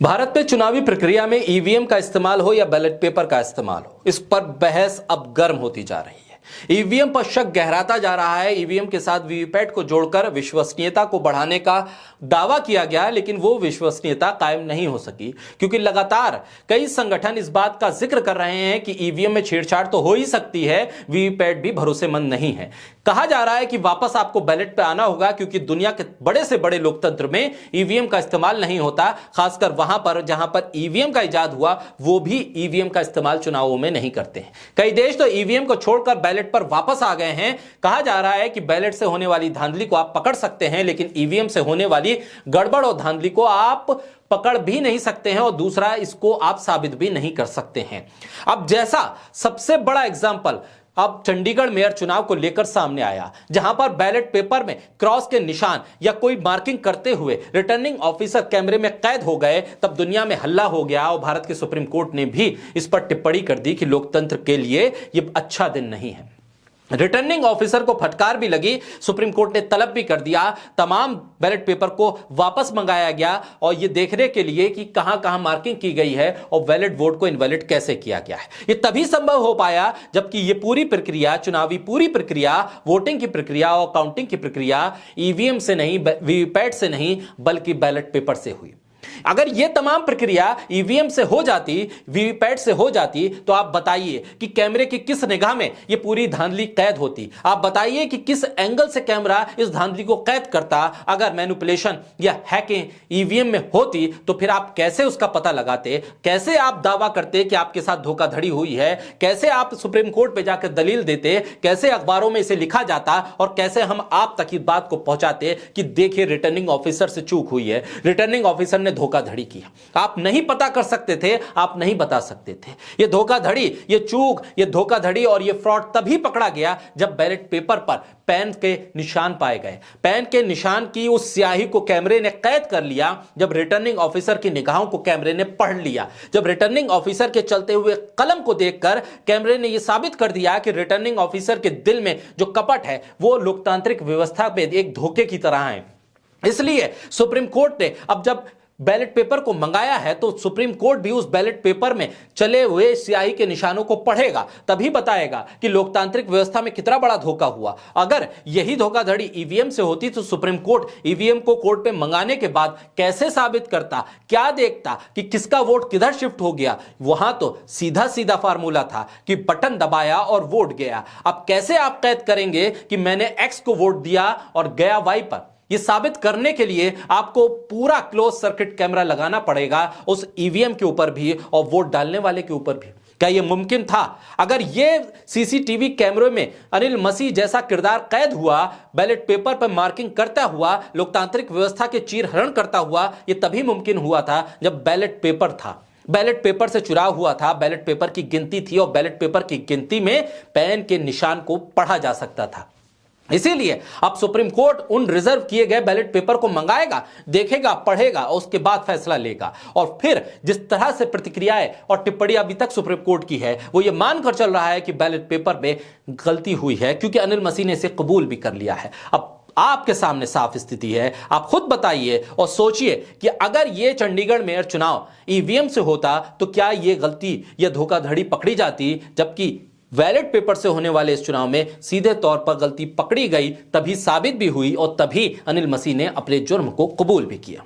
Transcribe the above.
भारत में चुनावी प्रक्रिया में ईवीएम का इस्तेमाल हो या बैलेट पेपर का इस्तेमाल हो, इस पर बहस अब गर्म होती जा रही है। ईवीएम पर शक गहराता जा रहा है। ईवीएम के साथ वीवीपैट को जोड़कर विश्वसनीयता को बढ़ाने का दावा किया गया, लेकिन वो विश्वसनीयता कायम नहीं हो सकी, क्योंकि लगातार कई संगठन इस बात का जिक्र कर रहे हैं कि ईवीएम में छेड़छाड़ तो हो ही सकती है, वीवीपैट भी भरोसेमंद नहीं है। कहा जा रहा है कि वापस आपको बैलेट पे आना होगा, क्योंकि दुनिया के बड़े से बड़े लोकतंत्र में ईवीएम का इस्तेमाल नहीं होता। खासकर वहां पर जहां पर ईवीएम का इजाद हुआ, वो भी ईवीएम का इस्तेमाल चुनावों में नहीं करते हैं। कई देश तो ईवीएम को छोड़कर बैलेट पर वापस आ गए हैं। कहा जा रहा है कि बैलेट से होने वाली धांधली को आप पकड़ सकते हैं, लेकिन ईवीएम से होने वाली गड़बड़ और धांधली को आप पकड़ भी नहीं सकते हैं, और दूसरा, इसको आप साबित भी नहीं कर सकते हैं। अब जैसा सबसे बड़ा एग्जाम्पल अब चंडीगढ़ मेयर चुनाव को लेकर सामने आया, जहां पर बैलेट पेपर में क्रॉस के निशान या कोई मार्किंग करते हुए रिटर्निंग ऑफिसर कैमरे में कैद हो गए, तब दुनिया में हल्ला हो गया और भारत के सुप्रीम कोर्ट ने भी इस पर टिप्पणी कर दी कि लोकतंत्र के लिए यह अच्छा दिन नहीं है। रिटर्निंग ऑफिसर को फटकार भी लगी। सुप्रीम कोर्ट ने तलब भी कर दिया, तमाम बैलेट पेपर को वापस मंगाया गया, और यह देखने के लिए कि कहां कहां मार्किंग की गई है और वैलिड वोट को इनवैलिड कैसे किया गया है। यह तभी संभव हो पाया जबकि यह पूरी प्रक्रिया, चुनावी पूरी प्रक्रिया, वोटिंग की प्रक्रिया और काउंटिंग की प्रक्रिया ईवीएम से नहीं, वीवीपैट से नहीं, बल्कि बैलेट पेपर से हुई। अगर यह तमाम प्रक्रिया ईवीएम से हो जाती, वीवीपैट से हो जाती, तो आप बताइए कि कैमरे की किस निगाह में यह पूरी धांधली कैद होती। आप बताइए कि किस एंगल से कैमरा इस धांधली को कैद करता। अगर मैनिपुलेशन या हैकिंग ईवीएम में होती, तो फिर आप कैसे उसका पता लगाते, कैसे आप दावा करते कि आपके साथ धोखाधड़ी हुई है, कैसे आप सुप्रीम कोर्ट पे जाकर दलील देते, कैसे अखबारों में इसे लिखा जाता, और कैसे हम आप तक इस बात को पहुंचाते कि देखिए रिटर्निंग ऑफिसर से चूक हुई है, रिटर्निंग ऑफिसर ने धोखाधड़ी किया। आप नहीं पता कर सकते थे, आप नहीं बता सकते थे। यह धोखाधड़ी, यह चूक, यह धोखाधड़ी और यह फ्रॉड तभी पकड़ा गया जब बैलेट पेपर पर पेन के निशान पाए गए। पेन के निशान की उस स्याही को कैमरे ने कैद कर लिया, जब रिटर्निंग ऑफिसर की निगाहों को कैमरे ने पढ़ लिया, जब रिटर्निंग ऑफिसर के चलते हुए कलम को देखकर कैमरे ने यह साबित कर दिया कि रिटर्निंग ऑफिसर के दिल में जो कपट है, वो लोकतांत्रिक व्यवस्था पे एक धोखे की तरह है। इसलिए सुप्रीम कोर्ट ने अब जब बैलेट पेपर को मंगाया है, तो सुप्रीम कोर्ट भी उस बैलेट पेपर में चले हुए स्याही के निशानों को पढ़ेगा, तभी बताएगा कि लोकतांत्रिक व्यवस्था में कितना बड़ा धोखा हुआ। अगर यही धोखाधड़ी ईवीएम से होती, तो सुप्रीम कोर्ट ईवीएम को कोर्ट पे मंगाने के बाद कैसे साबित करता, क्या देखता कि किसका वोट किधर शिफ्ट हो गया। वहां तो सीधा सीधा फार्मूला था कि बटन दबाया और वोट गया। अब कैसे आप कैद करेंगे कि मैंने एक्स को वोट दिया और गया वाई पर। यह साबित करने के लिए आपको पूरा क्लोज सर्किट कैमरा लगाना पड़ेगा, उस ईवीएम के ऊपर भी और वोट डालने वाले के ऊपर भी। क्या यह मुमकिन था? अगर यह सीसीटीवी कैमरे में अनिल मसीह जैसा किरदार कैद हुआ, बैलेट पेपर पर मार्किंग करता हुआ, लोकतांत्रिक व्यवस्था के चीरहरण करता हुआ, यह तभी मुमकिन हुआ था जब बैलेट पेपर था, बैलेट पेपर से चुराव हुआ था, बैलेट पेपर की गिनती थी, और बैलेट पेपर की गिनती में पेन के निशान को पढ़ा जा सकता था। इसीलिए अब सुप्रीम कोर्ट उन रिजर्व किए गए बैलेट पेपर को मंगाएगा, देखेगा, पढ़ेगा और उसके बाद फैसला लेगा। और फिर जिस तरह से प्रतिक्रियाएं और टिप्पणी अभी तक सुप्रीम कोर्ट की है, वो ये मानकर चल रहा है कि बैलेट पेपर में गलती हुई है, क्योंकि अनिल मसीह ने इसे कबूल भी कर लिया है। अब आपके सामने साफ स्थिति है, आप खुद बताइए और सोचिए कि अगर ये चंडीगढ़ मेयर चुनाव ईवीएम से होता, तो क्या ये गलती या धोखाधड़ी पकड़ी जाती, जबकि बैलेट पेपर से होने वाले इस चुनाव में सीधे तौर पर गलती पकड़ी गई, तभी साबित भी हुई और तभी अनिल मसीह ने अपने जुर्म को कबूल भी किया।